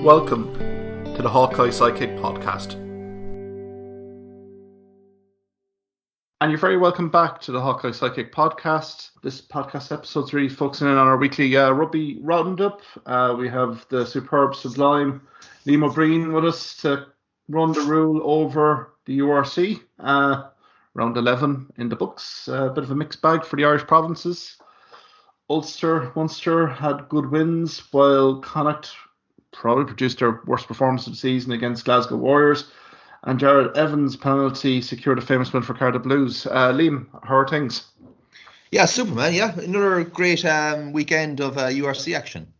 Welcome to the Hawkeye Sidekick podcast. And you're very welcome back to the Hawkeye Sidekick podcast. This podcast episode is really focusing in on our weekly Rugby Roundup. We have the superb, sublime Liam O'Brien with us to run the rule over the URC. Round 11 in the books. A bit of a mixed bag for the Irish provinces. Ulster, Munster had good wins, while Connacht probably produced their worst performance of the season against Glasgow Warriors. And Jared Evans' penalty secured a famous win for Cardiff Blues. Liam, how are things? Yeah, Superman, yeah. Another great weekend of URC action.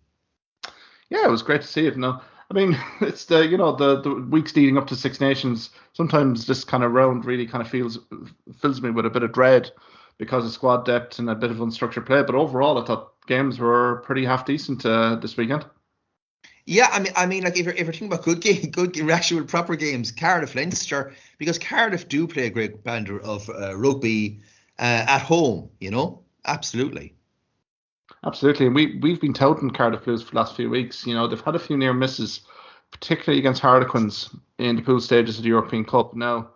Yeah, it was great to see it. No, I mean, it's the weeks leading up to Six Nations. Sometimes this kind of round really kind of fills me with a bit of dread because of squad depth and a bit of unstructured play. But overall, I thought games were pretty half decent this weekend. Yeah, I mean, like if you're thinking about good actual proper games, Cardiff, Leinster, because Cardiff do play a great brand of rugby at home, absolutely. Absolutely, and we've been touting Cardiff Blues for the last few weeks. They've had a few near misses, particularly against Harlequins in the pool stages of the European Cup. Now,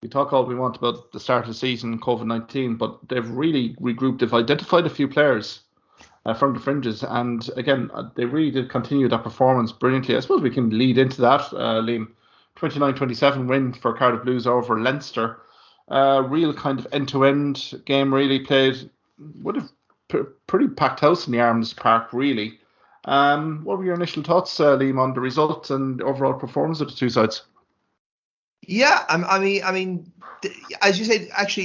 we talk all we want about the start of the season, COVID-19, but they've really regrouped. They've identified a few players from the fringes, and again, they really did continue that performance brilliantly. I suppose we can lead into that, Liam. 29-27 win for Cardiff Blues over Leinster. Real kind of end-to-end game, really played. Would have pretty packed house in the Arms Park, really. What were your initial thoughts, Liam, on the result and overall performance of the two sides? Yeah, I mean, as you said, actually,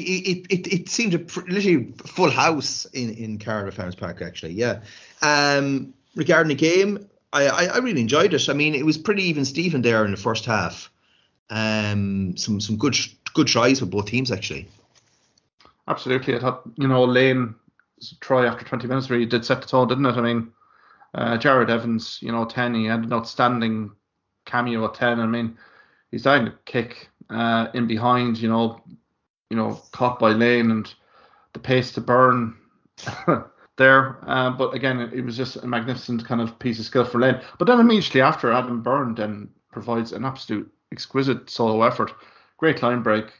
it seemed literally full house in Cardiff Arms Park, actually. Yeah. Regarding the game, I really enjoyed it. I mean, it was pretty even Steven there in the first half. Some good tries for both teams, actually. Absolutely, I thought Lane's try after 20 minutes really did set the tone, didn't it? I mean, Jared Evans, 10, he had an outstanding cameo at 10. I mean, he's dying to kick in behind, caught by Lane and the pace to burn there. But again, it was just a magnificent kind of piece of skill for Lane. But then immediately after, Adam Byrne then provides an absolute exquisite solo effort. Great line break,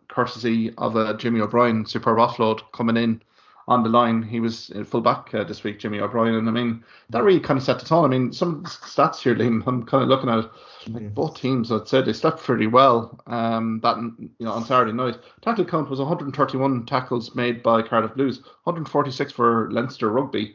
courtesy of Jimmy O'Brien, superb offload coming in on the line. He was full back this week, Jimmy O'Brien, and I mean that really kind of set the tone. I mean, some of the stats here, Liam, I'm kind of looking at it. Like both teams, I'd say they slept pretty well. On Saturday night, tackle count was 131 tackles made by Cardiff Blues, 146 for Leinster Rugby.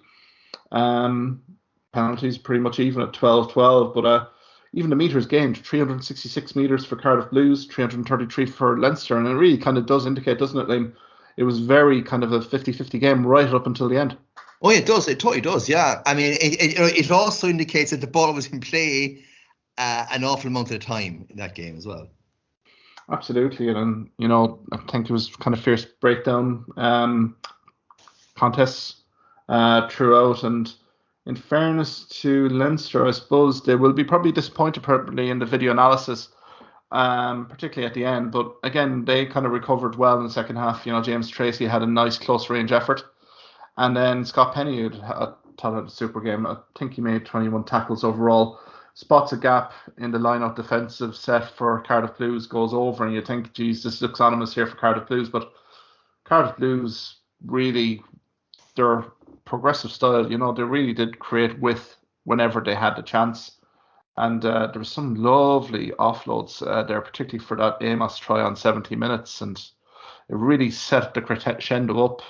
Penalties pretty much even at 12-12, but even the meters gained, 366 meters for Cardiff Blues, 333 for Leinster, and it really kind of does indicate, doesn't it, Liam? It was very kind of a 50-50 game right up until the end. Oh, it does. It totally does. Yeah. I mean, it also indicates that the ball was in play an awful amount of the time in that game as well. Absolutely. And, I think it was kind of fierce breakdown contests throughout. And in fairness to Leinster, I suppose they will be probably disappointed probably in the video analysis, particularly at the end. But again, they kind of recovered well in the second half. James Tracy had a nice close range effort. And then Scott Penny, who thought had a super game. I think he made 21 tackles overall. Spots a gap in the line-out defensive set for Cardiff Blues, goes over, and you think, geez, this looks ominous here for Cardiff Blues. But Cardiff Blues really, their progressive style, they really did create width whenever they had the chance. And there was some lovely offloads there, particularly for that Amos try on 70 minutes. And it really set the crescendo up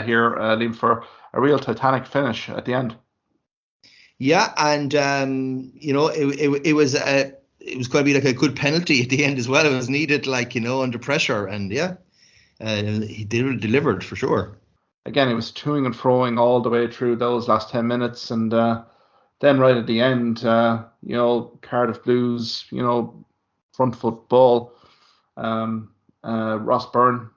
here, Liam, for a real Titanic finish at the end. Yeah, and it was going to be like a good penalty at the end as well. It was needed, under pressure, and he delivered for sure. Again, it was toing and froing all the way through those last 10 minutes, and then right at the end, Cardiff Blues, front foot ball. Ross Byrne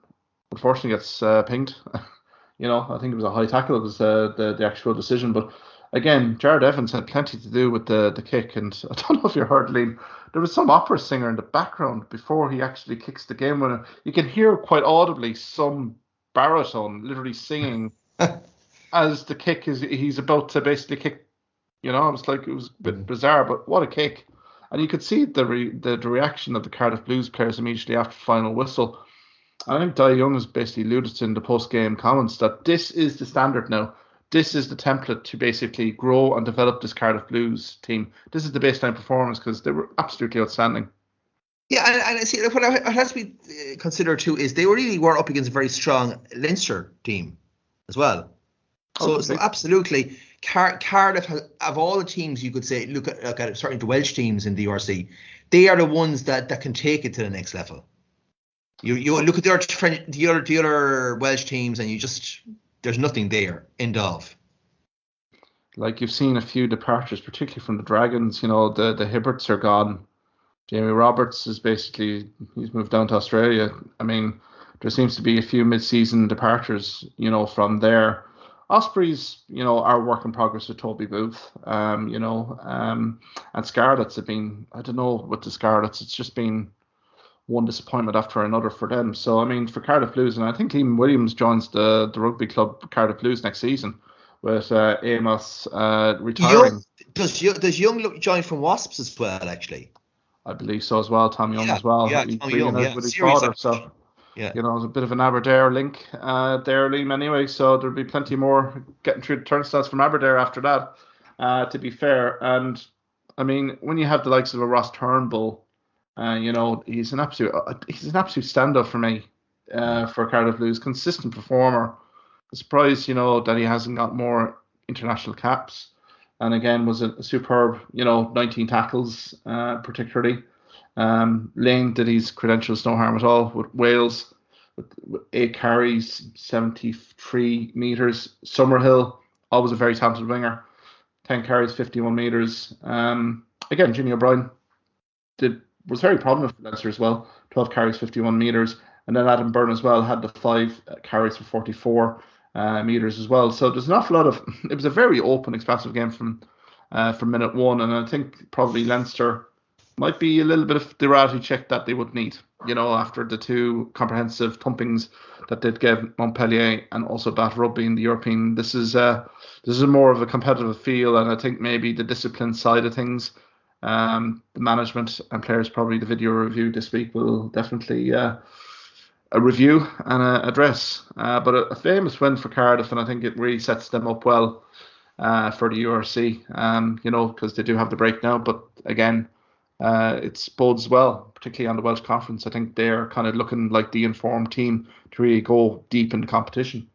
unfortunately gets pinged. I think it was a high tackle. It was the actual decision, but. Again, Jared Evans had plenty to do with the kick, and I don't know if you heard, Liam, there was some opera singer in the background before he actually kicks the game winner. You can hear quite audibly some baritone literally singing as the kick is, he's about to basically kick You know, it was a bit bizarre, but what a kick. And you could see the reaction of the Cardiff Blues players immediately after the final whistle. I think Di Young has basically alluded to in the post-game comments that this is the standard now. This is the template to basically grow and develop this Cardiff Blues team. This is the baseline performance because they were absolutely outstanding. Yeah, and I see what has to be considered too is they really were up against a very strong Leinster team as well. So absolutely, Cardiff has, of all the teams you could say, look at it, certainly the Welsh teams in the URC, they are the ones that can take it to the next level. You look at the other Welsh teams and there's nothing there. End of. Like you've seen a few departures, particularly from the Dragons. You know, the Hibberts are gone. Jamie Roberts he's moved down to Australia. I mean, there seems to be a few mid-season departures, you know, from there. Ospreys, you know, are work in progress with Toby Booth, and Scarlets have been, I don't know, with the Scarlets, it's just been one disappointment after another for them. So, I mean, for Cardiff Blues, and I think Liam Williams joins the rugby club Cardiff Blues next season with Amos retiring. Does Young join from Wasps as well, actually? I believe so as well. Tom Young as well. Yeah, Tom Young, with his father. So, you know, there's a bit of an Aberdare link there, Liam, anyway. So there'll be plenty more getting through the turnstiles from Aberdare after that, to be fair. And, I mean, when you have the likes of a Ross Turnbull, you know, he's an absolute stand-up for me for Cardiff Blues. Consistent performer. I'm surprised, you know, that he hasn't got more international caps. And again, was a superb, you know, 19 tackles, particularly. Lane did his credentials no harm at all with Wales, with 8 carries, 73 metres. Summerhill, always a very talented winger, 10 carries, 51 metres. Again, Ginny O'Brien was very prominent for Leinster as well, 12 carries, 51 metres. And then Adam Byrne as well had the 5 carries for 44 meters as well. So there's an awful lot of. It was a very open, expansive game from minute one, and I think probably Leinster might be a little bit of the reality check that they would need. You know, after the 2 comprehensive thumpings that they'd give Montpellier and also Bath Rugby in the European. This is more of a competitive feel, and I think maybe the discipline side of things, the management and players, probably the video review this week will definitely. A review and address, but a famous win for Cardiff, and I think it really sets them up well for the URC, you know, because they do have the break now, but again, it bodes well, particularly on the Welsh Conference. I think they're kind of looking like the informed team to really go deep in the competition.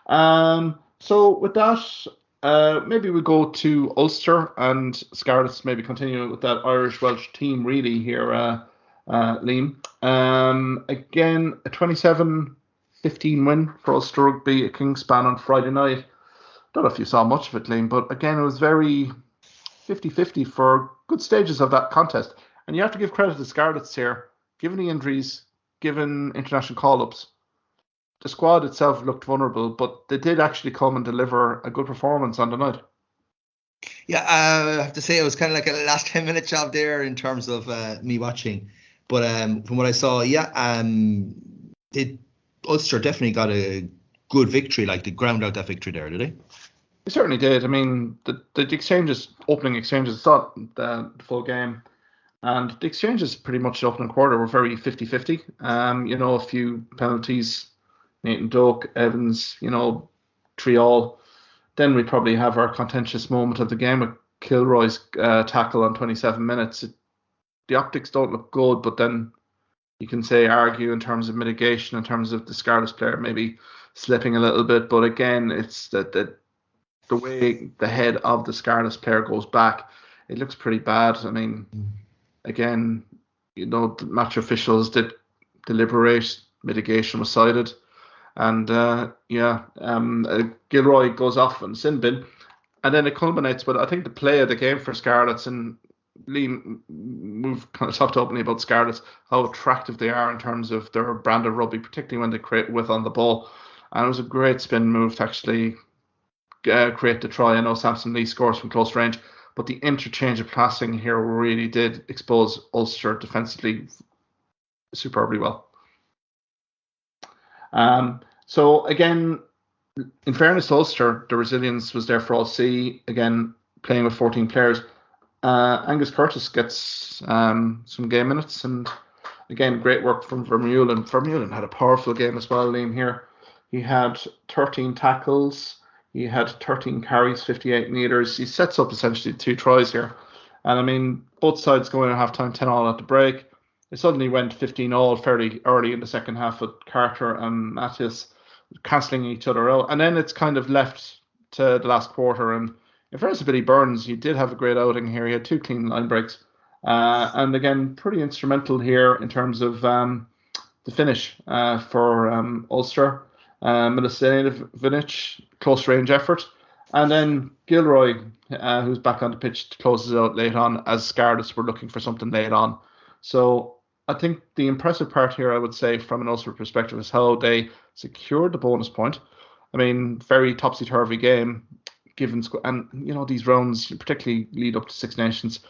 So with that, maybe we go to Ulster and Scarlets, maybe continue with that Irish-Welsh team really here, Liam. Again, a 27-15 win for Ulster Rugby at Kingspan on Friday night. Don't know if you saw much of it, Liam, but again, it was very 50-50 for good stages of that contest. And you have to give credit to Scarlets here. Given the injuries, given international call-ups, the squad itself looked vulnerable, but they did actually come and deliver a good performance on the night. Yeah, I have to say it was kind of like a last 10-minute job there in terms of me watching. But from what I saw, Ulster definitely got a good victory, like they ground out that victory there, did they? They certainly did. I mean, the opening exchanges, it's not the full game. And the exchanges pretty much the opening quarter were very 50-50. You know, a few penalties, Nathan Doak, Evans, you know, Triol. Then we probably have our contentious moment of the game with Kilroy's tackle on 27 minutes. The optics don't look good, but then you can argue in terms of mitigation, in terms of the Scarlets player maybe slipping a little bit. But again, it's the way the head of the Scarlets player goes back, it looks pretty bad. I mean, again, you know, the match officials did deliberate, mitigation was cited. And Gilroy goes off in sin bin. And then it culminates with, I think, the play of the game for Scarlets. And Liam, we've kind of talked openly about Scarlets, how attractive they are in terms of their brand of rugby, particularly when they create width on the ball. And it was a great spin move to actually create the try. I know Samson Lee scores from close range, but the interchange of passing here really did expose Ulster defensively superbly well. So again, in fairness to Ulster, the resilience was there for all see. Again, playing with 14 players. Angus Curtis gets some game minutes, and again, great work from Vermeulen. Vermeulen had a powerful game as well, Liam, here. He had 13 tackles, he had 13 carries, 58 meters. He sets up essentially 2 tries here. And I mean, both sides going at halftime 10-all at the break. It suddenly went 15-all fairly early in the second half with Carter and Matthias cancelling each other out. And then it's kind of left to the last quarter. And in fairness to Billy Burns, he did have a great outing here. He had 2 clean line breaks. And again, pretty instrumental here in terms of the finish for Ulster. Milosevic, close range effort. And then Gilroy, who's back on the pitch to close it out late on, as Scarlets were looking for something late on. So I think the impressive part here, I would say, from an Ulster perspective, is how they secured the bonus point. I mean, very topsy-turvy game, given, and you know, these rounds, particularly lead up to Six Nations,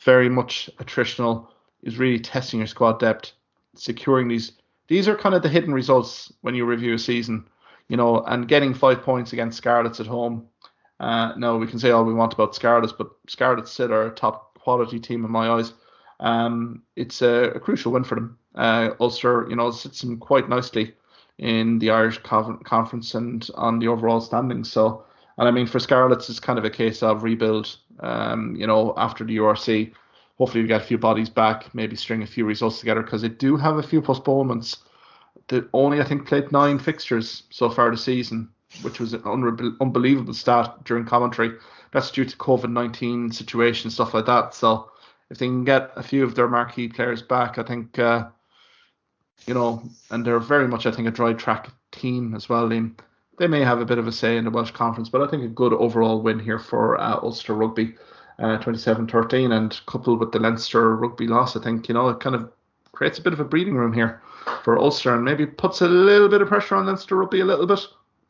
very much attritional, is really testing your squad depth, securing these. These are kind of the hidden results when you review a season, you know, and getting 5 points against Scarlets at home. No, we can say all we want about Scarlets, but Scarlets still are a top quality team in my eyes. It's a crucial win for them. Ulster, you know, sits them quite nicely in the Irish Conference and on the overall standings. So, and I mean, for Scarlets, it's kind of a case of rebuild, you know, after the URC. Hopefully we get a few bodies back, maybe string a few results together, because they do have a few postponements. They only, I think, played 9 fixtures so far this season, which was an unbelievable stat during commentary. That's due to COVID-19 situation, stuff like that. So if they can get a few of their marquee players back, I think, you know, and they're very much, I think, a dry track team as well. They may have a bit of a say in the Welsh Conference, but I think a good overall win here for Ulster Rugby, 27-13, and coupled with the Leinster Rugby loss, I think, you know, it kind of creates a bit of a breathing room here for Ulster and maybe puts a little bit of pressure on Leinster Rugby a little bit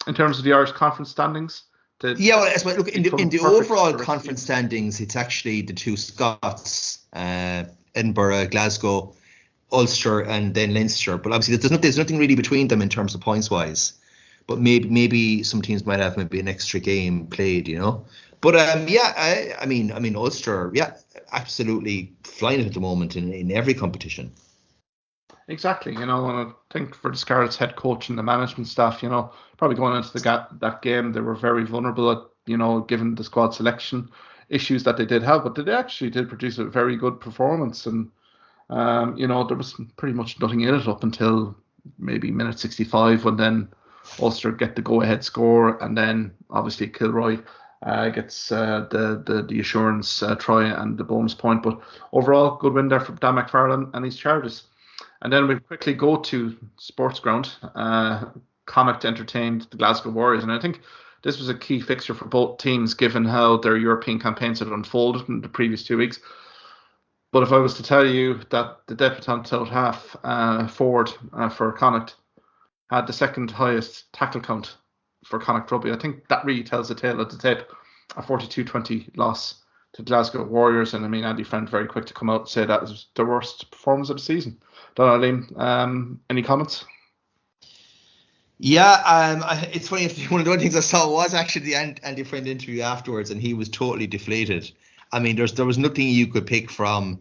in terms of the Irish Conference standings. Yeah, well, look, in the overall conference standings, it's actually the 2 Scots, Edinburgh, Glasgow, Ulster, and then Leinster. But obviously, there's nothing really between them in terms of points wise. But maybe some teams might have maybe an extra game played, you know. But yeah, I mean Ulster, yeah, absolutely flying it at the moment in every competition. Exactly, you know, and I think for the Scarlets head coach and the management staff, you know, probably going into that game, they were very vulnerable at, you know, given the squad selection issues that they did have, but they actually did produce a very good performance, and you know, there was pretty much nothing in it up until maybe minute 65, when then Ulster get the go-ahead score, and then obviously Kilroy gets the assurance try and the bonus point. But overall, good win there for Dan McFarlane and his Chargers. And then we quickly go to Sports Ground. Connacht entertained the Glasgow Warriors, and I think this was a key fixture for both teams, given how their European campaigns had unfolded in the previous 2 weeks. But if I was to tell you that the debutant out half forward for Connacht had the second highest tackle count for Connacht Rugby, I think that really tells the tale of the tape. A 42-20 loss to Glasgow Warriors, and I mean, Andy Friend very quick to come out and say that was the worst performance of the season. Don't know, Liam, any comments? Yeah, it's funny. One of the only things I saw was actually the Andy Friend interview afterwards, and he was totally deflated. I mean, there was nothing you could pick from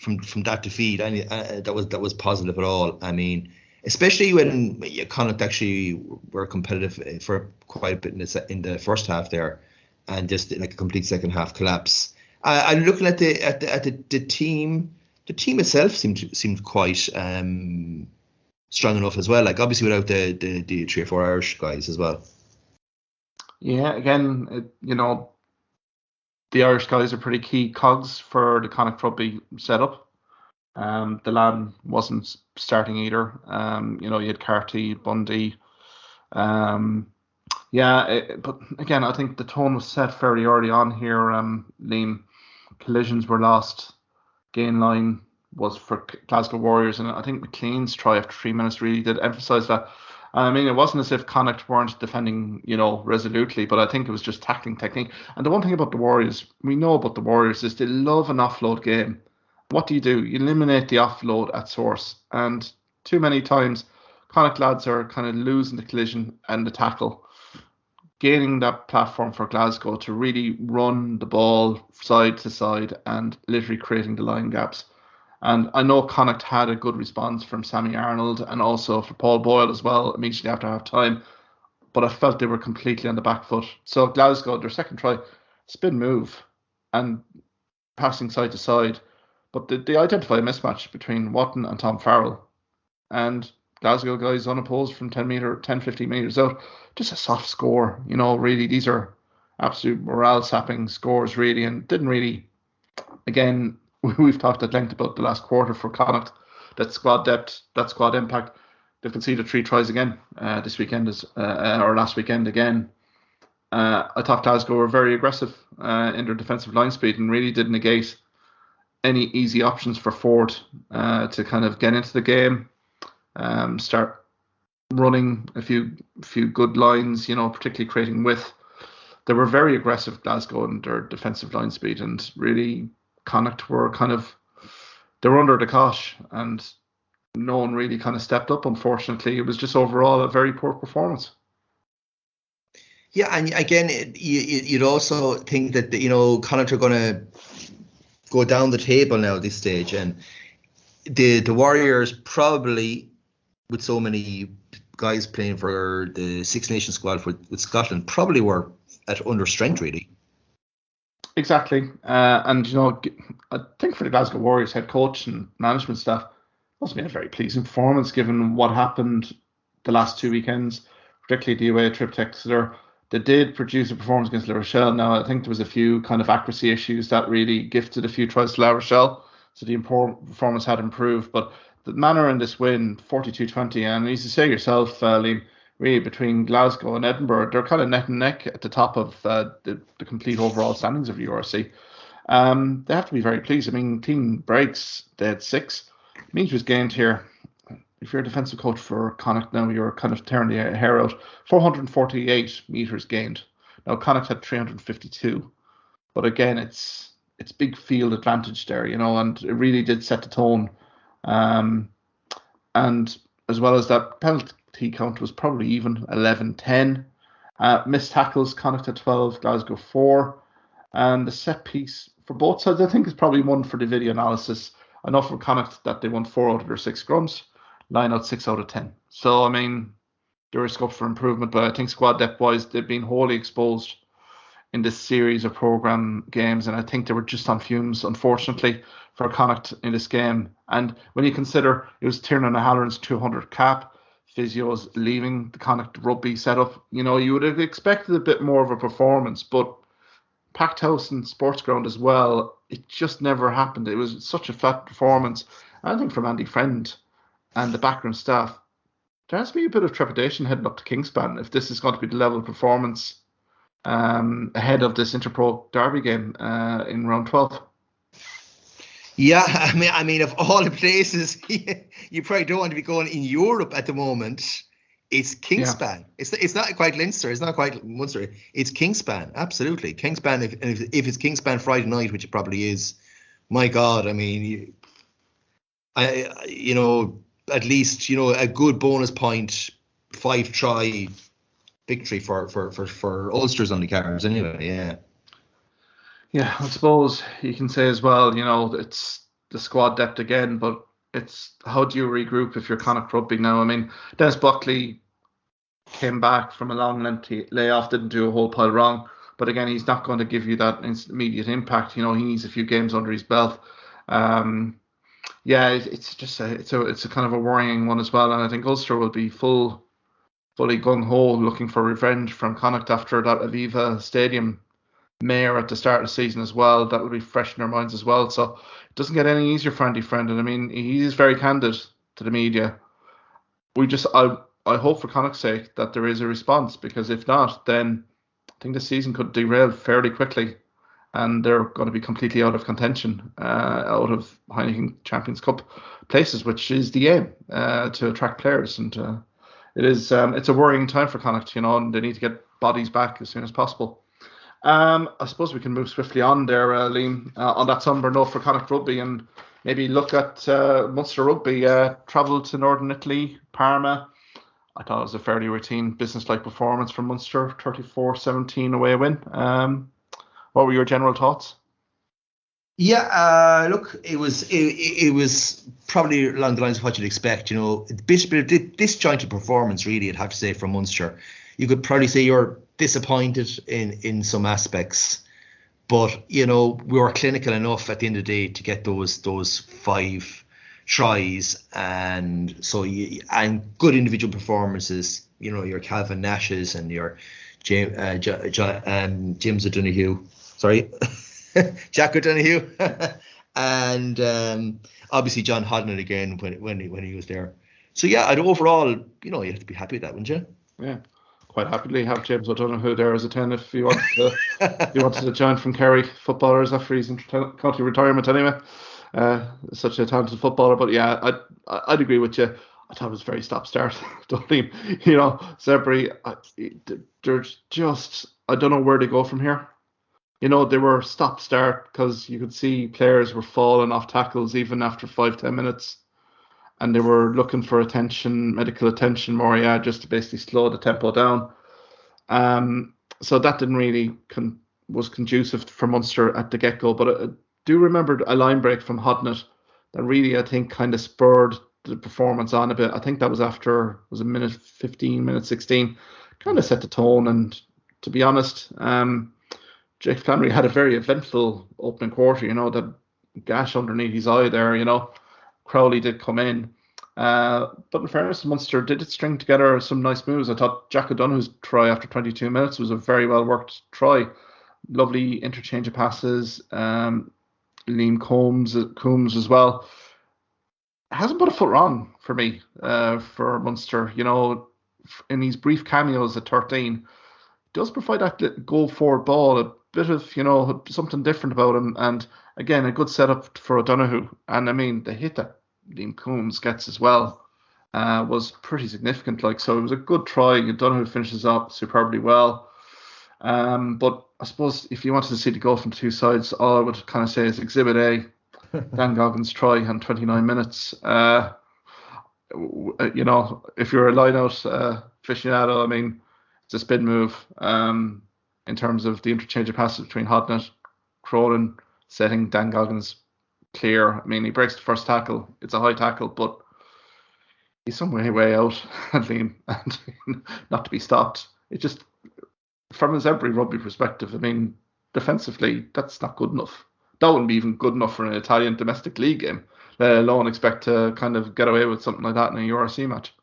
that defeat, and that was positive at all. I mean, especially when Connacht actually were competitive for quite a bit in the first half there, and just like a complete second half collapse. I'm looking at the team. The team itself seemed quite strong enough as well. Like obviously without the 3 or 4 Irish guys as well. Yeah, again, you know, the Irish guys are pretty key cogs for the Connacht Rugby setup. The lad wasn't starting either. You know, you had Carty, Bundy. But again, I think the tone was set very early on here. Liam, collisions were lost. Gain line was for Glasgow Warriors, and I think McLean's try after 3 minutes really did emphasise that. I mean, it wasn't as if Connacht weren't defending, you know, resolutely, but I think it was just tackling technique. And the one thing about the Warriors, we know about the Warriors, is they love an offload game. What do? You eliminate the offload at source, and too many times Connacht lads are kind of losing the collision and the tackle. gaining that platform for Glasgow to really run the ball side to side and literally creating the line gaps. And I know Connacht had a good response from Sammy Arnold and also for Paul Boyle as well immediately after half time, but I felt they were completely on the back foot. So Glasgow, their second try, spin move and passing side to side, but they identify a mismatch between Watton and Tom Farrell. And Glasgow guys unopposed from 10, 15 metres out. Just a soft score, really. These are absolute morale sapping scores, really, and didn't really, again, we've talked at length about the last quarter for Connacht, that squad depth, that squad impact. They've conceded 3 tries again this weekend, or last weekend again. I thought Glasgow were very aggressive in their defensive line speed and really did negate any easy options for Ford to kind of get into the game. Start running a few good lines, particularly creating width. They were very aggressive, Glasgow, in their defensive line speed, and really Connacht were they were under the cosh, and no one really kind of stepped up, unfortunately. It was just overall a very poor performance. Yeah, and again, you'd also think that, Connacht are going to go down the table now at this stage, and the Warriors probably, with so many guys playing for the Six Nations squad with Scotland, probably were at under strength, really. Exactly. And, I think for the Glasgow Warriors head coach and management staff, it must have been a very pleasing performance given what happened the last 2 weekends, particularly the away trip to Exeter. They did produce a performance against La Rochelle. Now, I think there was a few kind of accuracy issues that really gifted a few tries to La Rochelle, so the performance had improved. But the manner in this win, 42-20, and as you say yourself, Liam, really between Glasgow and Edinburgh, they're kind of neck and neck at the top of the complete overall standings of URC. They have to be very pleased. I mean, clean breaks, they had 6. Meters gained here. If you're a defensive coach for Connacht now, you're kind of tearing the hair out. 448 metres gained. Now, Connacht had 352. But again, it's big field advantage there, and it really did set the tone. And as well as that, penalty count was probably even 11-10. Missed tackles, Connacht had 12, Glasgow 4. And the set piece for both sides, I think, is probably one for the video analysis. I know for Connacht that they won 4 out of their 6 scrums, 9 out 6 out of 10. So, I mean, there is scope for improvement, but I think squad depth-wise, they've been wholly exposed in this series of programme games, and I think they were just on fumes, unfortunately, for Connacht in this game. And when you consider it was Tiernan O'Halloran's 200 cap, physios leaving the Connacht rugby setup, you would have expected a bit more of a performance, but packed house and sports ground as well, it just never happened. It was such a flat performance. I think from Andy Friend and the backroom staff, there has to be a bit of trepidation heading up to Kingspan if this is going to be the level of performance ahead of this Interpro Derby game in round 12. Yeah, I mean, of all the places you probably don't want to be going in Europe at the moment, it's Kingspan. Yeah. It's not quite Leinster. It's not quite Munster. It's Kingspan. Absolutely, Kingspan. If it's Kingspan Friday night, which it probably is, my God, I mean, at least a good bonus point, 5 try victory for Ulsters on the cards anyway. Yeah, I suppose you can say as well, it's the squad depth again, but it's how do you regroup if you're Connacht Rugby now? I mean, Dennis Buckley came back from a long lengthy layoff, didn't do a whole pile wrong, but again, he's not going to give you that immediate impact. He needs a few games under his belt. It's just it's a kind of a worrying one as well, and I think Ulster will be fully gung-ho looking for revenge from Connacht after that Aviva Stadium mare at the start of the season as well. That will be fresh in their minds as well. So it doesn't get any easier for Andy Friend. And I mean, he is very candid to the media. I hope for Connacht's sake that there is a response, because if not, then I think the season could derail fairly quickly and they're going to be completely out of contention, out of Heineken Champions Cup places, which is the aim, to attract players. And it's a worrying time for Connacht, and they need to get bodies back as soon as possible. I suppose we can move swiftly on there, Liam, on that somber note for Connacht Rugby, and maybe look at Munster Rugby. Travel to Northern Italy, Parma. I thought it was a fairly routine, business-like performance from Munster, 34-17 away win. What were your general thoughts? Yeah, look, it was probably along the lines of what you'd expect. A bit of disjointed performance, really. I'd have to say from Munster. You could probably say you're disappointed in some aspects, but we were clinical enough at the end of the day to get those 5 tries, and and good individual performances. Your Calvin Nashes and your James O'Donoghue. Sorry. Jack O'Donoghue and obviously John Hodnett again when he was there. So yeah, overall, you have to be happy with that, wouldn't you? Yeah, quite happily have James O'Donoghue there as a 10 if you wanted to join from Kerry footballers after his county retirement anyway. Such a talented footballer, but yeah, I'd agree with you. I thought it was very stop-start. Zebri, there's just, I don't know where to go from here. They were stop-start because you could see players were falling off tackles even after 5-10 minutes. And they were looking for medical attention more, just to basically slow the tempo down. So that didn't really was conducive for Munster at the get-go. But I do remember a line break from Hodnett that really, I think, kind of spurred the performance on a bit. I think that was after, was a minute 15, minute 16. Kind of set the tone. And to be honest, Jake Flannery had a very eventful opening quarter, that gash underneath his eye there, Crowley did come in. But in fairness, Munster did string together some nice moves. I thought Jack O'Donoghue's try after 22 minutes was a very well worked try. Lovely interchange of passes. Liam Coombs as well. Hasn't put a foot wrong for me for Munster. In these brief cameos at 13, does provide that go forward ball, a bit of, something different about him. And again, a good setup for O'Donoghue. And I mean, the hit that Liam Coombs gets as well was pretty significant. So it was a good try. O'Donoghue finishes up superbly well. But I suppose if you wanted to see the goal from two sides, all I would kind of say is Exhibit A, Dan Goggins' try on 29 minutes. If you're a line-out aficionado, I mean, it's a spin move in terms of the interchange of passes between Hodnett, Cronin, setting Dan Goggins clear. I mean, he breaks the first tackle. It's a high tackle, but he's some way out, and not to be stopped. It just, from a Zebri rugby perspective, I mean, defensively, that's not good enough. That wouldn't be even good enough for an Italian domestic league game, let alone expect to kind of get away with something like that in a URC match.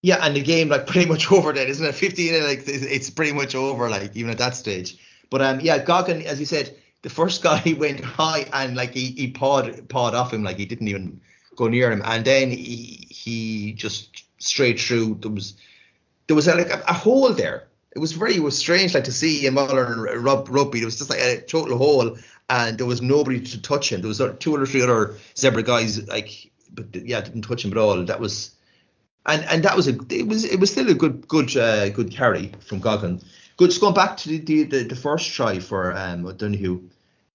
Yeah, and the game pretty much over then, isn't it? 15, it's pretty much over, even at that stage. But yeah, Goggin, as you said, the first guy went high and he pawed off him, he didn't even go near him, and then he just straight through. There was a hole there. It was strange, to see in modern rugby. There was just a total hole, and there was nobody to touch him. There was 2 or 3 other Zebra guys, but yeah, didn't touch him at all. That was. And that was it was still a good carry from Goggin. Good. Just going back to the first try for O'Donoghue.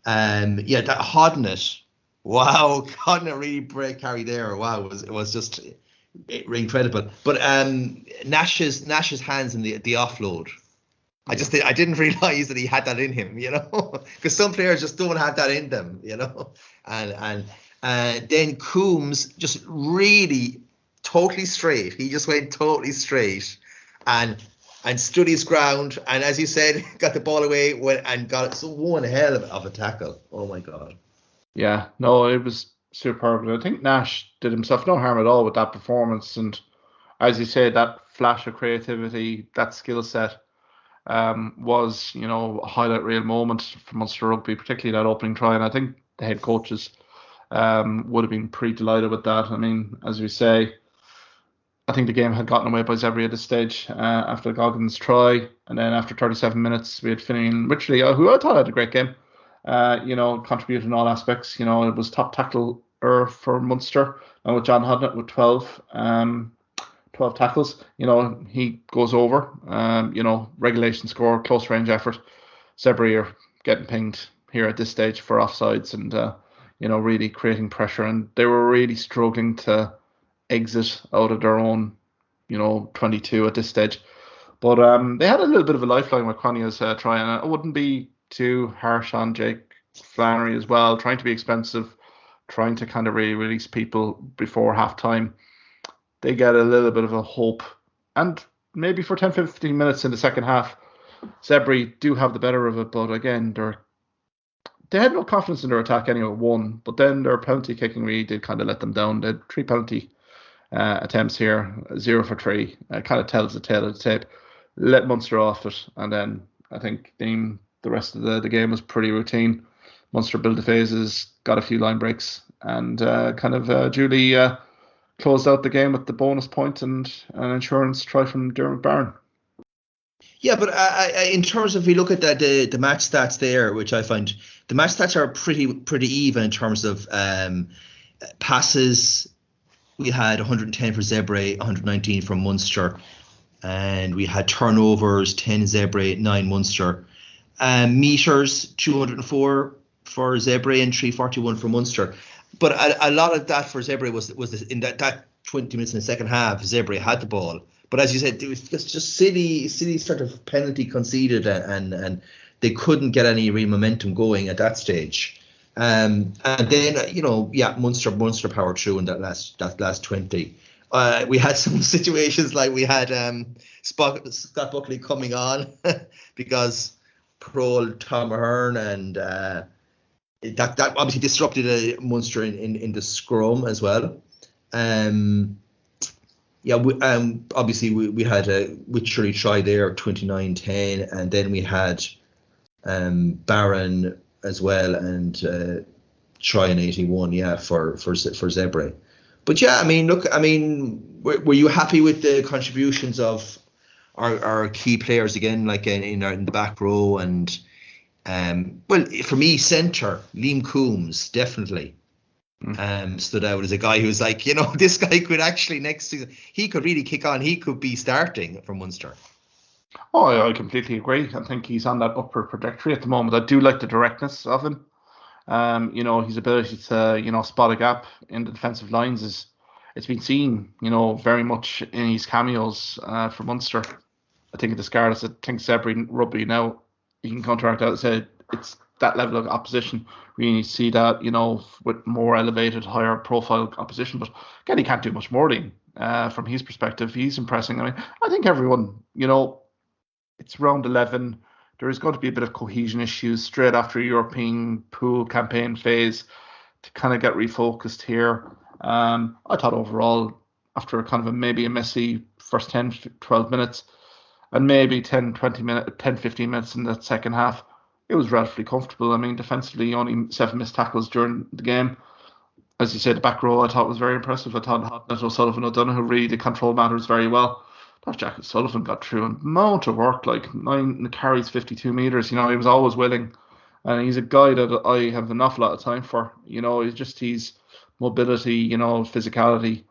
Yeah, that Hodnett. Wow, Hodnett really carry there. Wow, it was just incredible. But Nash's hands in the offload. I didn't realize that he had that in him. Because some players just don't have that in them. And then Coombs just really. Totally straight. He just went totally straight and stood his ground. And as you said, got the ball away and got it. So one hell of a tackle. Oh my God. Yeah, no, it was superb. I think Nash did himself no harm at all with that performance. And as you say, that flash of creativity, that skill set was, a highlight reel moment for Munster Rugby, particularly that opening try. And I think the head coaches would have been pretty delighted with that. I mean, as we say, I think the game had gotten away by Zebri at this stage after Goggins' try. And then after 37 minutes, we had Finian Richley, who I thought had a great game, contributed in all aspects. It was top tackler for Munster. And with John Hodnett with 12 tackles, he goes over, regulation score, close range effort. Zebri are getting pinged here at this stage for offsides and, really creating pressure. And they were really struggling to exit out of their own 22 at this stage. But they had a little bit of a lifeline with Cronya's try, and I wouldn't be too harsh on Jake Flannery as well, trying to be expensive, trying to kind of really release people before half time. They get a little bit of a hope, and maybe for 10-15 minutes in the second half, Zebri do have the better of it, but again, they had no confidence in their attack anyway, one, but then their penalty kicking really did kind of let them down. They had 3 penalty attempts here, 0 for 3. Kind of tells the tale of the tape. Let Munster off it, and then I think the rest of the game was pretty routine. Munster built the phases, got a few line breaks, and kind of duly closed out the game with the bonus point and an insurance try from Dermot Barron. Yeah, but in terms of, if we look at the match stats there, which I find the match stats are pretty even in terms of passes. We had 110 for Zebre, 119 from Munster, and we had turnovers, 10 Zebre, 9 Munster. Meters, 204 for Zebre and 341 for Munster. But a lot of that for Zebre was in that 20 minutes in the second half. Zebre had the ball, but as you said, it was just silly sort of penalty conceded, and they couldn't get any real momentum going at that stage. And then Munster powered through in that last 20. We had some situations like we had Scott Buckley coming on because Prole Tom Ahern, and that obviously disrupted Munster in the scrum as well. Obviously we had a Witchery try there, 29-10, and then we had Barron as well, and try in 81, for Zebre. But were you happy with the contributions of our key players again, like in the back row? And for me, centre Liam Coombs definitely stood out as a guy who's like, this guy could actually next season, he could really kick on. He could be starting for Munster. Oh, I completely agree. I think he's on that upward trajectory at the moment. I do like the directness of him. His ability to, spot a gap in the defensive lines it's been seen, very much in his cameos for Munster. I think at the start, I think Zebri Rugby now, you can counteract that and say it's that level of opposition. We need to see that, with more elevated, higher profile opposition. But again, he can't do much more than from his perspective. He's impressing. I think everyone, it's round 11. There is going to be a bit of cohesion issues straight after a European pool campaign phase to kind of get refocused here. I thought overall, after kind of maybe a messy first 10, 12 minutes and maybe 10, 15 minutes in that second half, it was relatively comfortable. Defensively, only 7 missed tackles during the game. As you said, the back row I thought was very impressive. I thought Hodnett, O'Sullivan, O'Donoghue really did control matters very well. Jack Sullivan got through an amount of work, like 9 carries, 52 metres. He was always willing, and he's a guy that I have an awful lot of time for. His mobility, physicality.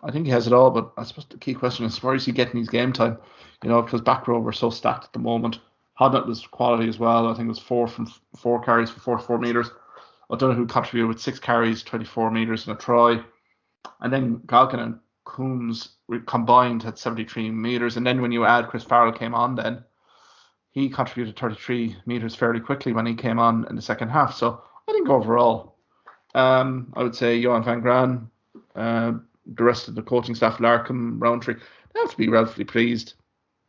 I think he has it all, but I suppose the key question is where is he getting his game time? Because back row we're so stacked at the moment. Hodnett was quality as well. I think it was 4 carries for 44 metres. I don't know who contributed with 6 carries, 24 metres and a try, and then Galkin and Coombs combined had 73 metres, and then when you add Chris Farrell came on, then he contributed 33 metres fairly quickly when he came on in the second half. So I think overall, I would say Johan van Graan, the rest of the coaching staff, Larkham, Roundtree, they have to be relatively pleased.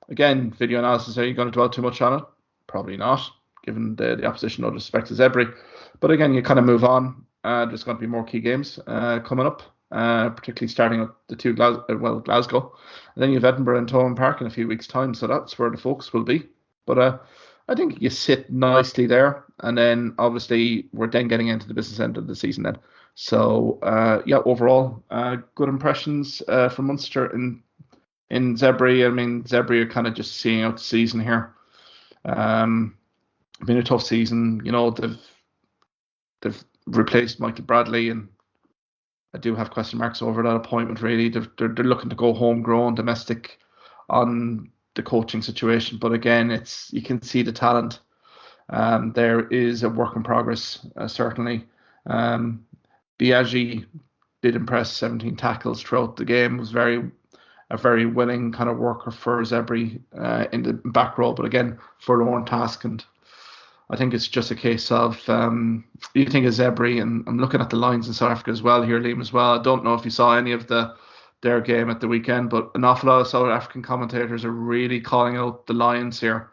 Again, video analysis, are you going to dwell too much on it? Probably not, given the opposition, no disrespect to Zebri. But again, you kind of move on. There's going to be more key games coming up. Particularly starting at the 2 Glasgow, and then you have Edinburgh and Thomond Park in a few weeks' time, so that's where the focus will be. But I think you sit nicely there, and then obviously we're then getting into the business end of the season then. So overall, good impressions from Munster in Zebri. Zebri are kind of just seeing out the season here. Been a tough season, they've replaced Michael Bradley, and I do have question marks over that appointment, really. They're looking to go homegrown, domestic on the coaching situation. But again, you can see the talent. There is a work in progress, certainly. Biaggi did impress, 17 tackles throughout the game. Was very a very willing kind of worker for Zebri in the back row, but again, forlorn task. And I think it's just a case of you think of Zebri, and I'm looking at the lines in South Africa as well here, Liam, as well. I don't know if you saw any of their game at the weekend, but an awful lot of South African commentators are really calling out the Lions here,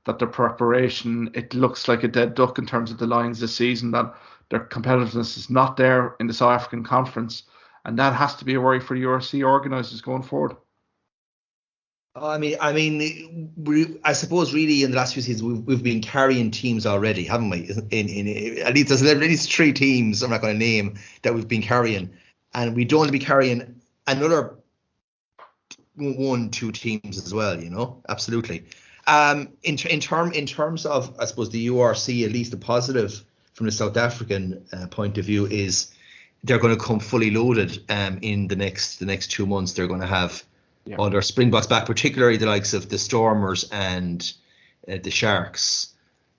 that their preparation, it looks like a dead duck in terms of the Lions this season, that their competitiveness is not there in the South African conference, and that has to be a worry for URC organisers going forward. I suppose really in the last few seasons we've been carrying teams already, haven't we? In at least there's at least 3 teams I'm not going to name that we've been carrying, and we don't want to be carrying another 1-2 teams as well. Absolutely. In terms of, I suppose, the URC, at least the positive from the South African point of view is they're going to come fully loaded in the next 2 months. They're going to have all their Springboks back, particularly the likes of the Stormers and the Sharks.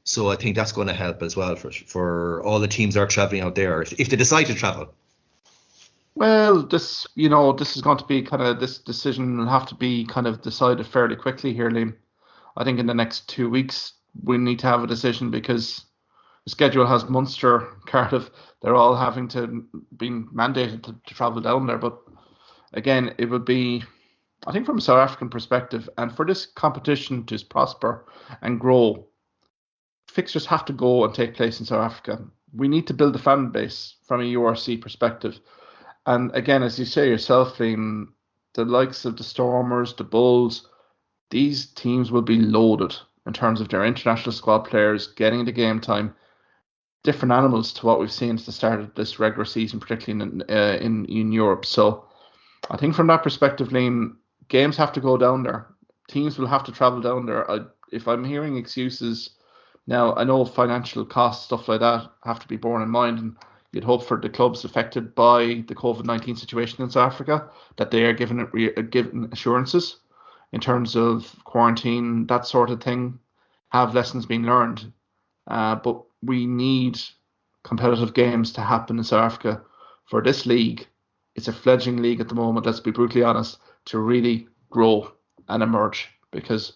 So I think that's going to help as well for all the teams that are travelling out there, if they decide to travel. Well, this is going to be kind of, this decision will have to be kind of decided fairly quickly here, Liam. I think in the next 2 weeks we need to have a decision, because the schedule has Munster, Cardiff. They're all having to be mandated to travel down there. But again, it would be, I think from a South African perspective, and for this competition to prosper and grow, fixtures have to go and take place in South Africa. We need to build a fan base from a URC perspective. And again, as you say yourself, Liam, the likes of the Stormers, the Bulls, these teams will be loaded in terms of their international squad players getting the game time. Different animals to what we've seen at the start of this regular season, particularly in Europe. So I think from that perspective, Liam, games have to go down there. Teams will have to travel down there. If I'm hearing excuses now, I know financial costs, stuff like that, have to be borne in mind, and you'd hope for the clubs affected by the COVID-19 situation in South Africa that they are given assurances in terms of quarantine, that sort of thing. Have lessons been learned? But we need competitive games to happen in South Africa for this league. It's a fledgling league at the moment, let's be brutally honest, to really grow and emerge, because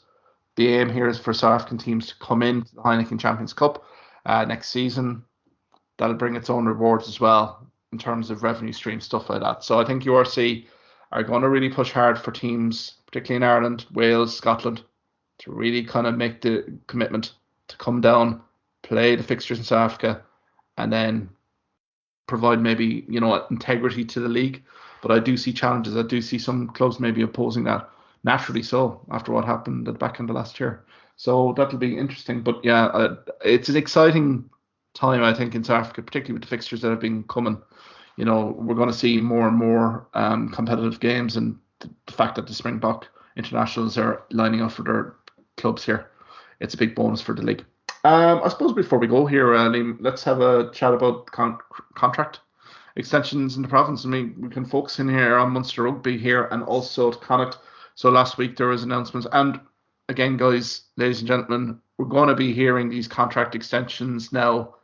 the aim here is for South African teams to come into the Heineken Champions Cup next season. That'll bring its own rewards as well in terms of revenue stream, stuff like that. So I think URC are going to really push hard for teams, particularly in Ireland, Wales, Scotland, to really kind of make the commitment to come down, play the fixtures in South Africa, and then provide maybe, integrity to the league. But I do see challenges. I do see some clubs maybe opposing that, naturally so, after what happened at the back end of last year. So that'll be interesting. But yeah, it's an exciting time, I think, in South Africa, particularly with the fixtures that have been coming. We're going to see more and more competitive games, and the fact that the Springbok internationals are lining up for their clubs here, it's a big bonus for the league. I suppose before we go here, Liam, let's have a chat about contract extensions in the province. I mean, we can focus in here on Munster Rugby here and also to Connacht. So last week there was announcements, and again, guys, ladies and gentlemen, we're going to be hearing these contract extensions now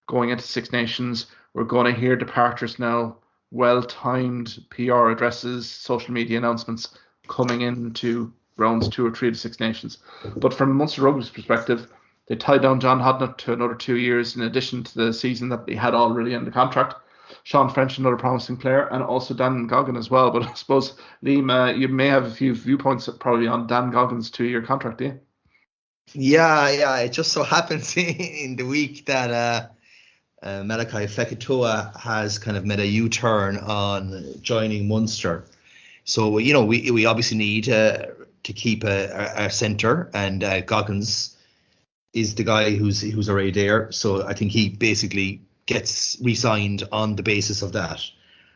going into Six Nations. We're going to hear departures now, well-timed PR addresses, social media announcements coming into rounds 2 or 3 of the Six Nations. But from Munster Rugby's perspective, they tied down John Hodnett to another 2 years in addition to the season that they had already in the contract. Sean French, another promising player, and also Dan Goggin as well. But I suppose, Liam, you may have a few viewpoints probably on Dan Goggin's 2-year contract, do you? Yeah. It just so happens in the week that Malachi Fekitoa has kind of made a U-turn on joining Munster. So, we obviously need to keep a centre, and Goggins is the guy who's already there. So I think he basically gets re-signed on the basis of that.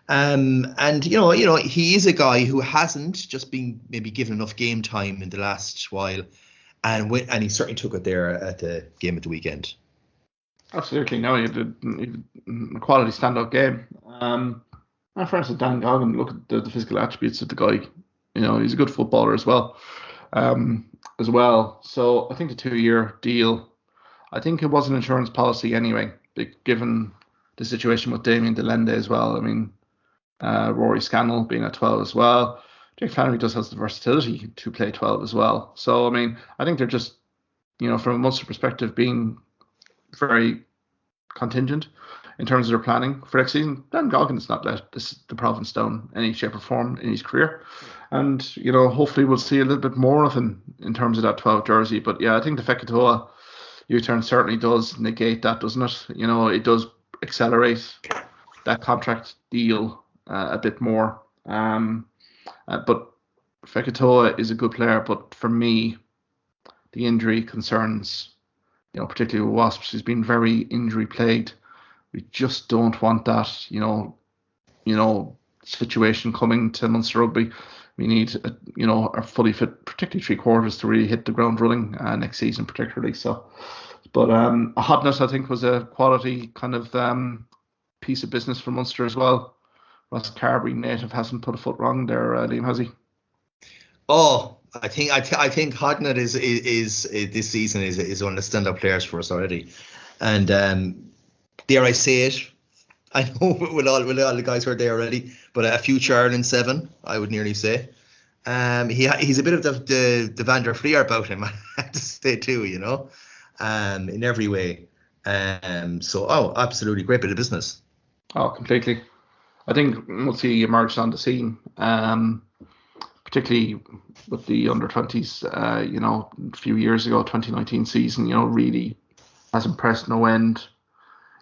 And he is a guy who hasn't just been maybe given enough game time in the last while, and he certainly took it there at the game at the weekend. Absolutely, no, he did a quality standout game. For instance, Dan Goggin, look at the physical attributes of the guy. He's a good footballer as well. So I think the 2-year deal, I think it was an insurance policy anyway, given the situation with Damien Delende as well. I mean, Rory Scannell being at 12 as well. Jake Flannery does has the versatility to play 12 as well. So I mean, I think they're just, from a Munster perspective, being very contingent in terms of their planning for next season. Dan Goggins not let the province down any shape or form in his career. And, hopefully we'll see a little bit more of him in terms of that 12 jersey. But yeah, I think the Fekitoa U-turn certainly does negate that, doesn't it? It does accelerate that contract deal a bit more. But Fekitoa is a good player. But for me, the injury concerns, particularly with Wasps, who's been very injury plagued. We just don't want that, situation coming to Munster Rugby. We need, our fully fit, particularly three quarters, to really hit the ground running next season, particularly. So, but Hodnett, I think, was a quality kind of piece of business for Munster as well. Ross Carberry native hasn't put a foot wrong there, Liam, has he? Oh, I think Hodnett is this season is one of the stand-up players for us already, and dare I say it, I know with all the guys who are there already, but a future Ireland 7, I would nearly say. He's a bit of the Van der Fleer about him, I have to say too, in every way. So absolutely great bit of business. Oh, completely. I think once he emerged on the scene, particularly with the under-20s, a few years ago, 2019 season, really has impressed no end.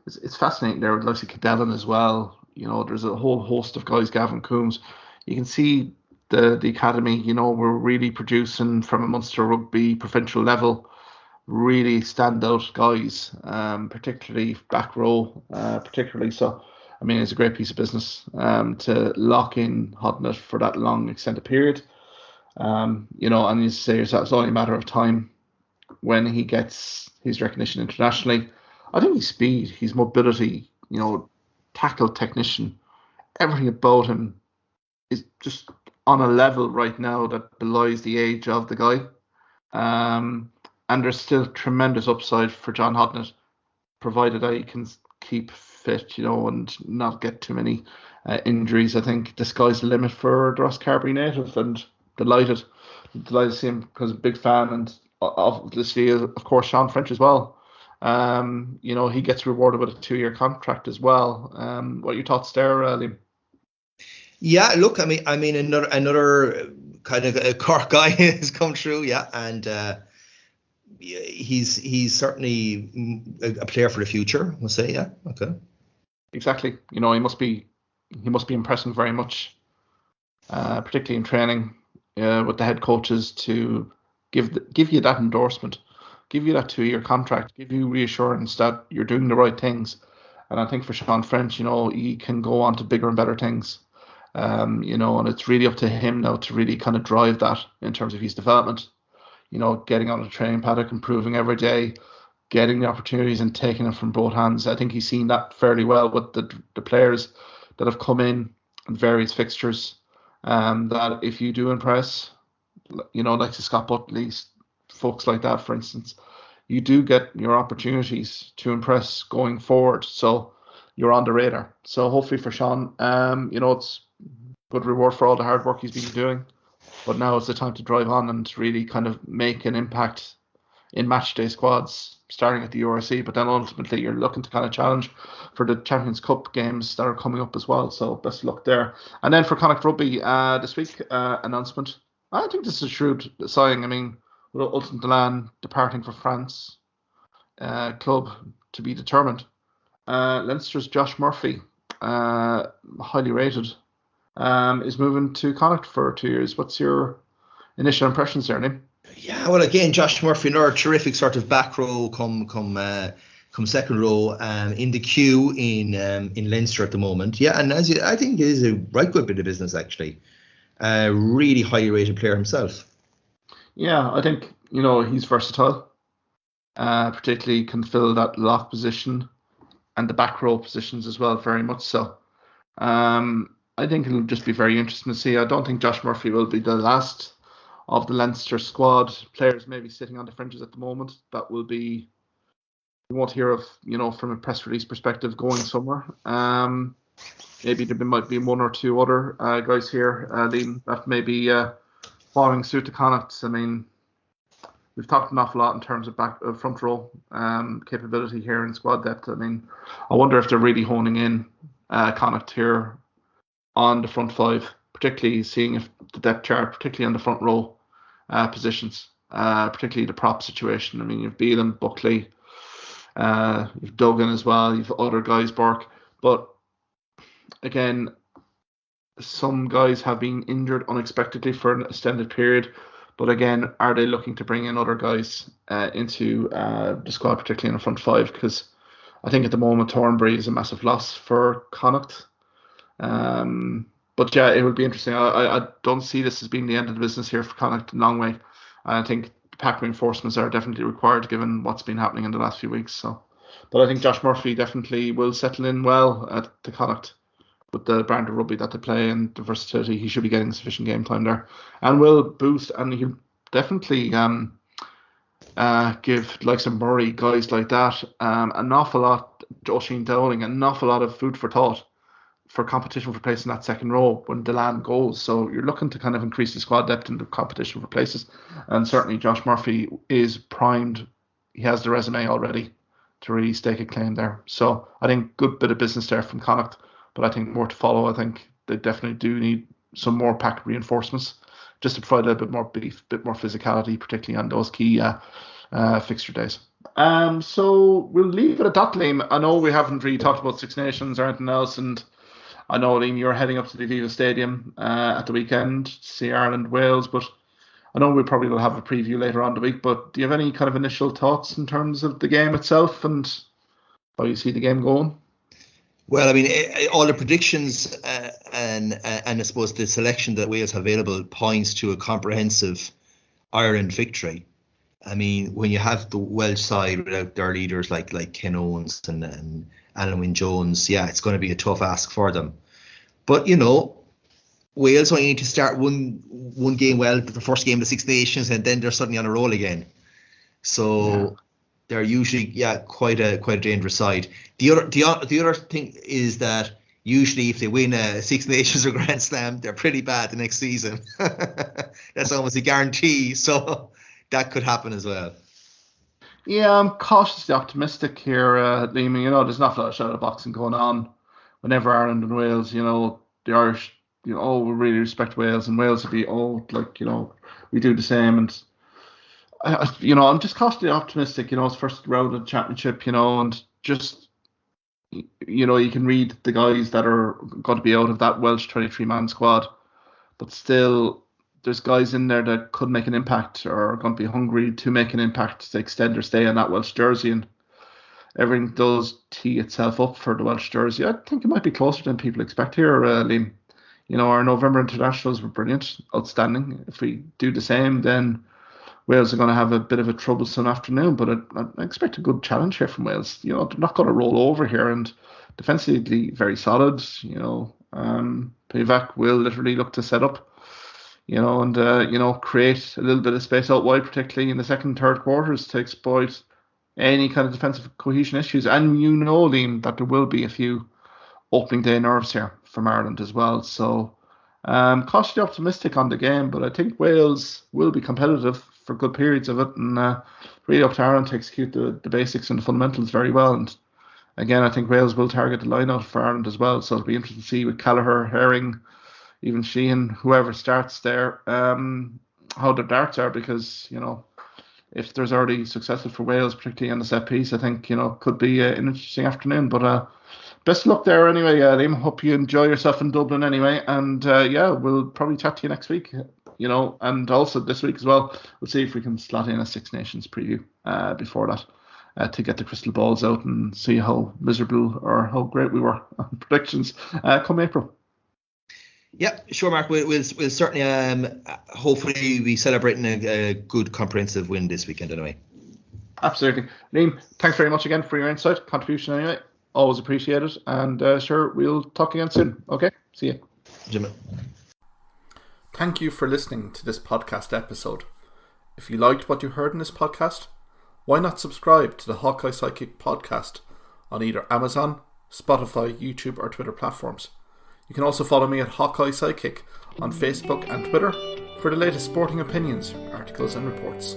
It's fascinating there with Lucy Cadellin as well. There's a whole host of guys, Gavin Coombs. You can see the academy, we're really producing from a Munster Rugby provincial level, really standout guys, particularly back row, particularly. So, I mean, it's a great piece of business to lock in Hodnett for that long extended period. And you say yourself, it's only a matter of time when he gets his recognition internationally. I think his speed, his mobility, tackle technician, everything about him is just on a level right now that belies the age of the guy. And there's still tremendous upside for John Hodnett, provided that he can keep fit, and not get too many injuries. I think the sky's the limit for the Ross Carberry native, and delighted to see him because I'm a big fan, and obviously, of course, Sean French as well. He gets rewarded with a 2-year contract as well. What are your thoughts there, Liam? Yeah, look, I mean, another kind of a Cork guy has come through, yeah, and he's certainly a player for the future. We'll say, yeah, okay. Exactly. He must be impressing very much, particularly in training with the head coaches, to give you that endorsement, give you that 2-year contract, give you reassurance that you're doing the right things. And I think for Sean French, he can go on to bigger and better things. And it's really up to him now to really kind of drive that in terms of his development. Getting on a training paddock, improving every day, getting the opportunities and taking them from both hands. I think he's seen that fairly well with the players that have come in various fixtures. That if you do impress, like the Scott Butley, folks like that, for instance, you do get your opportunities to impress going forward. So you're on the radar. So hopefully for Sean, it's good reward for all the hard work he's been doing. But now it's the time to drive on and really kind of make an impact in matchday squads, starting at the URC. But then ultimately you're looking to kind of challenge for the Champions Cup games that are coming up as well. So best of luck there. And then for Connacht Rugby this week, announcement. I think this is a shrewd signing. I mean, with Ultan Delan departing for France, club to be determined. Leinster's Josh Murphy, highly rated, is moving to Connacht for 2 years. What's your initial impressions there, Liam? Yeah, well, again, Josh Murphy, another terrific sort of back row, come second row, in the queue in Leinster at the moment. Yeah, and I think it is a right good bit of business actually. Really highly rated player himself. Yeah, I think he's versatile. Particularly can fill that lock position and the back row positions as well, very much so. I think it'll just be very interesting to see. I don't think Josh Murphy will be the last of the Leinster squad players maybe sitting on the fringes at the moment. That will be, we won't hear of, from a press release perspective, going somewhere. maybe there might be one or two other guys here, Liam, that may be following suit to Connacht. I mean, we've talked an awful lot in terms of front row capability here in squad depth. I mean, I wonder if they're really honing in Connacht here on the front five, particularly seeing if the depth chart, particularly on the front row positions, particularly the prop situation. I mean, you've Beelan, Buckley, you've Duggan as well, you've other guys, Burke. But again, some guys have been injured unexpectedly for an extended period. But again, are they looking to bring in other guys into the squad, particularly in the front five? Because I think at the moment Thornbury is a massive loss for Connacht. But yeah, it would be interesting. I don't see this as being the end of the business here for Connacht in a long way. I think pack reinforcements are definitely required given what's been happening in the last few weeks. But I think Josh Murphy definitely will settle in well at the Connacht with the brand of rugby that they play and the versatility. He should be getting sufficient game time there, and will boost. And he'll definitely give like some Murray guys like that an awful lot. Joshine Dowling, an awful lot of food for thought for competition for place in that second row when Delan goes. So you're looking to kind of increase the squad depth in the competition for places. And certainly Josh Murphy is primed. He has the resume already to really stake a claim there. So I think good bit of business there from Connacht, but I think more to follow. I think they definitely do need some more pack reinforcements just to provide a little bit more beef, a bit more physicality, particularly on those key fixture days. So we'll leave it at that, Liam. I know we haven't really talked about Six Nations or anything else, and I know, Liam, you're heading up to the Aviva Stadium at the weekend to see Ireland, Wales, but I know we probably will have a preview later on the week, but do you have any kind of initial thoughts in terms of the game itself and how you see the game going? Well, I mean, all the predictions and I suppose the selection that Wales have available points to a comprehensive Ireland victory. I mean, when you have the Welsh side without their leaders like Ken Owens and Alan Wynne-Jones, yeah, it's going to be a tough ask for them. But, you know, Wales only need to start one game well, the first game of the Six Nations, and then they're suddenly on a roll again. So they're usually, quite a dangerous side. The other thing is that usually if they win a Six Nations or Grand Slam, they're pretty bad the next season. That's almost a guarantee. So that could happen as well. Yeah, I'm cautiously optimistic here, Liam. You know, there's not a lot of shadow boxing going on. Whenever Ireland and Wales, you know, the Irish, you know, we really respect Wales, and Wales would be, we do the same. And, I'm just cautiously optimistic, you know, it's first round of the championship, you know, and just, you know, you can read the guys that are going to be out of that Welsh 23-man squad, but still, there's guys in there that could make an impact or are going to be hungry to make an impact to extend their stay on that Welsh jersey, and everything does tee itself up for the Welsh jersey. I think it might be closer than people expect here, Liam. You know, our November internationals were brilliant, outstanding. If we do the same, then Wales are going to have a bit of a troublesome afternoon, but I expect a good challenge here from Wales. You know, they're not going to roll over here, and defensively very solid. You know, Pivac will literally look to set up, you know, and create a little bit of space out wide, particularly in the second, third quarters to exploit any kind of defensive cohesion issues. And you know, Liam, that there will be a few opening day nerves here from Ireland as well. So cautiously optimistic on the game, but I think Wales will be competitive for good periods of it, and really up to Ireland to execute the basics and the fundamentals very well. And again, I think Wales will target the line-out for Ireland as well, so it'll be interesting to see with Callagher, Herring, even Sheehan, whoever starts there, how their darts are, because, you know, if there's already successful for Wales, particularly on the set piece, I think, you know, could be an interesting afternoon. But best of luck there anyway, Liam. Hope you enjoy yourself in Dublin anyway. And we'll probably chat to you next week, you know, and also this week as well. We'll see if we can slot in a Six Nations preview before that to get the crystal balls out and see how miserable or how great we were on predictions come April. Yeah, sure, Mark. We'll certainly hopefully be celebrating a good comprehensive win this weekend anyway. Absolutely. Liam, thanks very much again for your insight, contribution anyway. Always appreciated. And sure, we'll talk again soon. Okay, see you. Jimmy. Thank you for listening to this podcast episode. If you liked what you heard in this podcast, why not subscribe to the Hawkeye Sidekick podcast on either Amazon, Spotify, YouTube or Twitter platforms. You can also follow me at Hawkeye Sidekick on Facebook and Twitter for the latest sporting opinions, articles and reports.